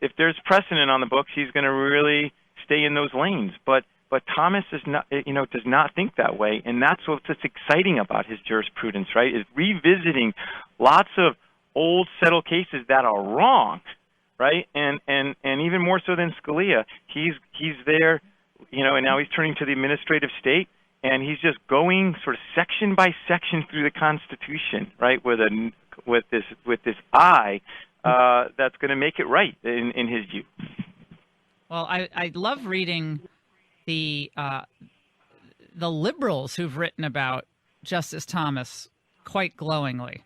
if there's precedent on the books, he's going to really stay in those lanes. But Thomas is not, does not think that way, and that's what's exciting about his jurisprudence, right? Is revisiting lots of old settled cases that are wrong, right? And even more so than Scalia, he's there, and now he's turning to the administrative state, and he's just going sort of section by section through the Constitution, right? With this eye that's going to make it right in his view. Well, I love reading the liberals who've written about Justice Thomas quite glowingly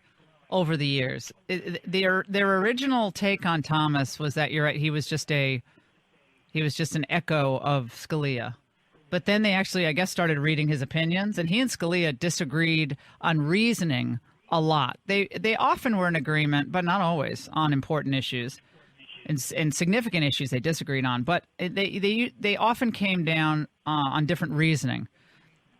over the years. Their original take on Thomas was that, you're right, he was just an echo of Scalia. But then they actually, I guess, started reading his opinions, and he and Scalia disagreed on reasoning a lot. They often were in agreement, but not always, on important issues. And significant issues they disagreed on, but they often came down on different reasoning,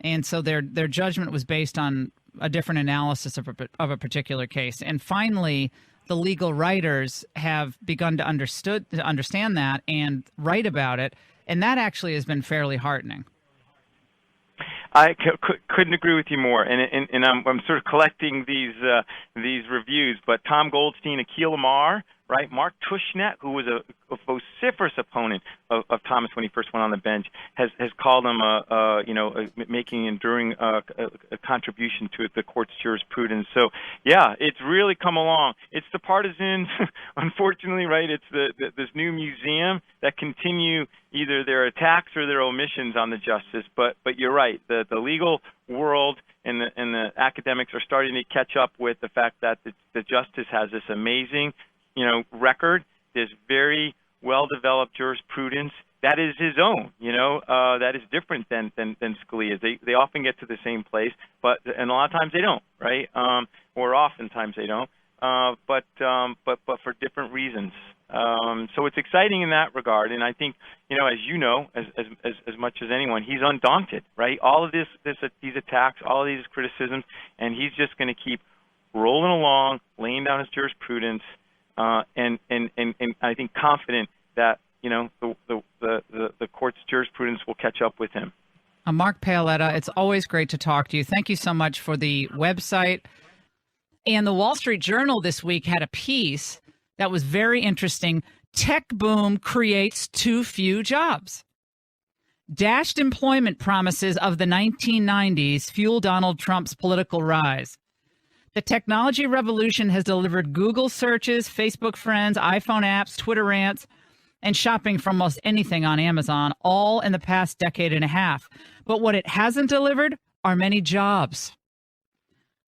and so their judgment was based on a different analysis of a particular case. And finally, the legal writers have begun to understand that and write about it, and that actually has been fairly heartening. I couldn't agree with you more, and I'm sort of collecting these reviews. But Tom Goldstein, Akhil Amar, right? Mark Tushnet, who was a vociferous opponent of Thomas when he first went on the bench, has called him making enduring a contribution to the court's jurisprudence. So yeah, it's really come along. It's the partisans, unfortunately, right? It's this new museum that continue either their attacks or their omissions on the justice. But you're right. The legal world and the academics are starting to catch up with the fact that the justice has this amazing record, this very well-developed jurisprudence that is his own, that is different than Scalia's. They often get to the same place, and a lot of times they don't, right? Or oftentimes they don't, but for different reasons. So it's exciting in that regard, and I think, as much as anyone, he's undaunted, right? All of these attacks, all of these criticisms, and he's just going to keep rolling along, laying down his jurisprudence. And I think confident that the court's jurisprudence will catch up with him. Mark Paoletta, it's always great to talk to you. Thank you so much for the website. And the Wall Street Journal this week had a piece that was very interesting. Tech boom creates too few jobs. Dashed employment promises of the 1990s fuel Donald Trump's political rise. The technology revolution has delivered Google searches, Facebook friends, iPhone apps, Twitter rants, and shopping for almost anything on Amazon, all in the past decade and a half. But what it hasn't delivered are many jobs.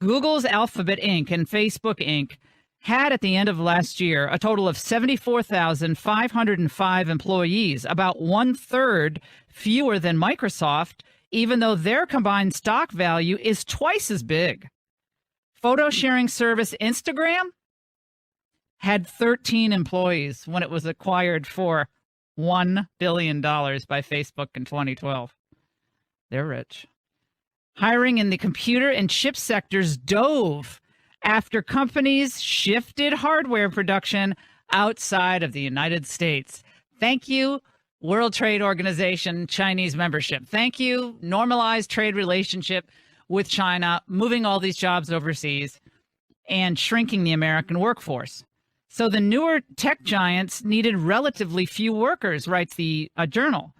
Google's Alphabet Inc. and Facebook Inc. had at the end of last year a total of 74,505 employees, about 1/3 fewer than Microsoft, even though their combined stock value is twice as big. Photo sharing service Instagram had 13 employees when it was acquired for $1 billion by Facebook in 2012. They're rich. Hiring in the computer and chip sectors dove after companies shifted hardware production outside of the United States. Thank you, World Trade Organization Chinese membership. Thank you, normalized trade relationship with China, moving all these jobs overseas and shrinking the American workforce. So the newer tech giants needed relatively few workers, writes the journal.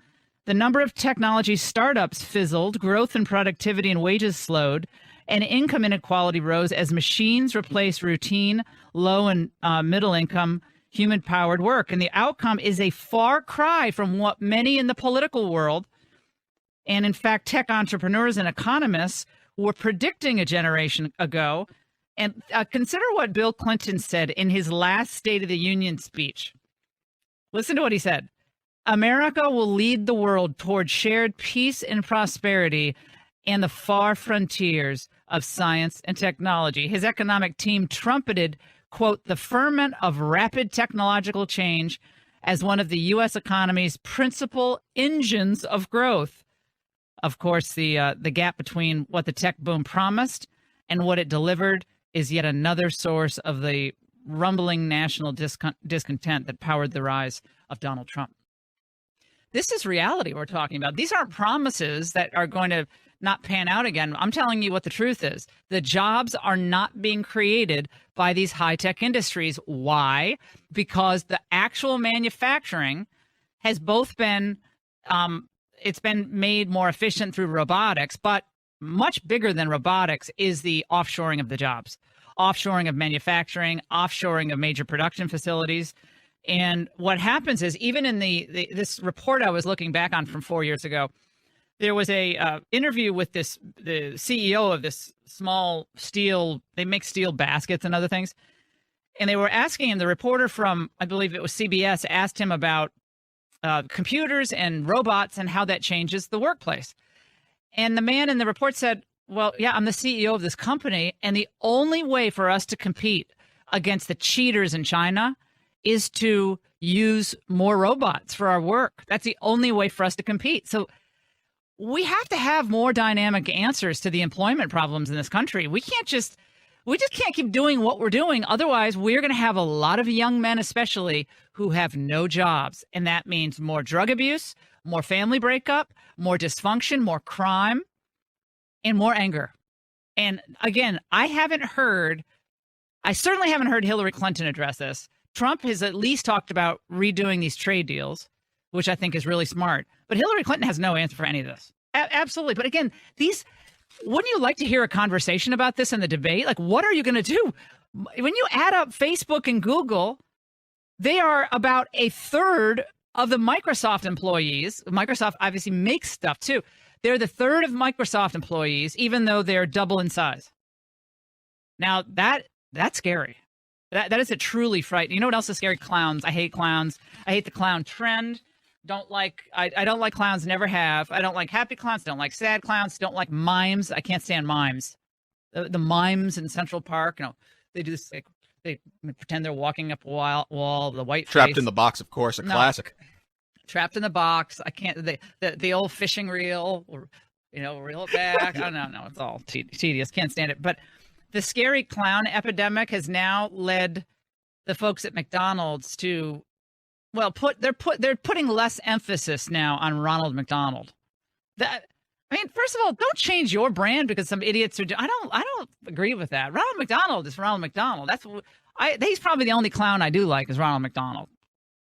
The number of technology startups fizzled, growth in productivity and wages slowed, and income inequality rose as machines replaced routine, low and middle income, human-powered work. And the outcome is a far cry from what many in the political world, and in fact, tech entrepreneurs and economists were predicting a generation ago. And consider what Bill Clinton said in his last State of the Union speech. Listen to what he said. America will lead the world toward shared peace and prosperity and the far frontiers of science and technology. His economic team trumpeted, quote, the ferment of rapid technological change as one of the U.S. economy's principal engines of growth. Of course, the gap between what the tech boom promised and what it delivered is yet another source of the rumbling national discontent that powered the rise of Donald Trump. This is reality we're talking about. These aren't promises that are going to not pan out again. I'm telling you what the truth is. The jobs are not being created by these high-tech industries. Why? Because the actual manufacturing has both been it's been made more efficient through robotics, but much bigger than robotics is the offshoring of the jobs, offshoring of manufacturing, offshoring of major production facilities. And what happens is, even in this report I was looking back on from 4 years ago, there was a interview with the CEO of this small steel, they make steel baskets and other things. And they were asking him, the reporter from, I believe it was CBS, asked him about computers and robots and how that changes the workplace. And the man in the report said, well, yeah, I'm the CEO of this company, and the only way for us to compete against the cheaters in China is to use more robots for our work. That's the only way for us to compete. So we have to have more dynamic answers to the employment problems in this country. We can't just We just can't keep doing what we're doing. Otherwise, we're going to have a lot of young men, especially, who have no jobs. And that means more drug abuse, more family breakup, more dysfunction, more crime, and more anger. And again, I certainly haven't heard Hillary Clinton address this. Trump has at least talked about redoing these trade deals, which I think is really smart. But Hillary Clinton has no answer for any of this. Absolutely. But again, wouldn't you like to hear a conversation about this in the debate? Like, what are you going to do? When you add up Facebook and Google, they are about a third of the Microsoft employees. Microsoft obviously makes stuff too. They're the third of Microsoft employees, even though they're double in size. Now, that's scary. That is a truly frightening. You know what else is scary? Clowns. I hate clowns. I hate the clown trend. I don't like clowns, never have. I don't like happy clowns, don't like sad clowns, don't like mimes. I can't stand mimes. The mimes in Central Park, they do this, they pretend they're walking up a wall, the white Trapped face. in the Box, of course, a classic. Trapped in the Box. I can't, the old fishing reel, reel it back. Oh, no, it's all tedious. Can't stand it. But the scary clown epidemic has now led the folks at McDonald's to, they're putting less emphasis now on Ronald McDonald. First of all, don't change your brand because some idiots are doing. I don't agree with that. Ronald McDonald is Ronald McDonald. He's probably the only clown I do like is Ronald McDonald.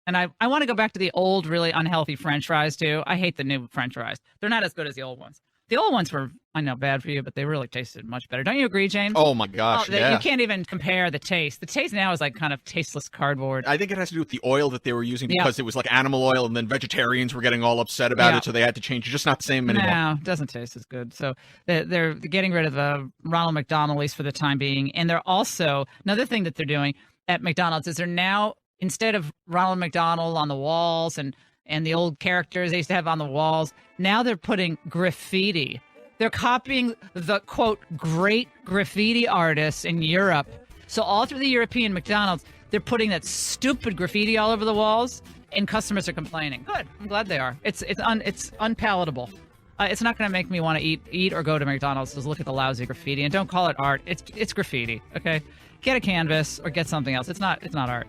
And I want to go back to the old, really unhealthy French fries too. I hate the new French fries. They're not as good as the old ones. The old ones were, I know, bad for you, but they really tasted much better. Don't you agree, James? Oh, my gosh, yeah. You can't even compare the taste. The taste now is like kind of tasteless cardboard. I think it has to do with the oil that they were using because it was like animal oil, and then vegetarians were getting all upset about it, so they had to change. It's just not the same anymore. No, it doesn't taste as good. So they're getting rid of the Ronald McDonald, at least for the time being. And they're also, another thing that they're doing at McDonald's is they're now, instead of Ronald McDonald on the walls and the old characters they used to have on the walls, now they're putting graffiti. They're copying the, quote, great graffiti artists in Europe. So all through the European McDonald's, they're putting that stupid graffiti all over the walls, and customers are complaining. Good. I'm glad they are. It's unpalatable. It's not going to make me want to eat or go to McDonald's. Just look at the lousy graffiti. And don't call it art. It's graffiti, okay? Get a canvas or get something else. It's not art.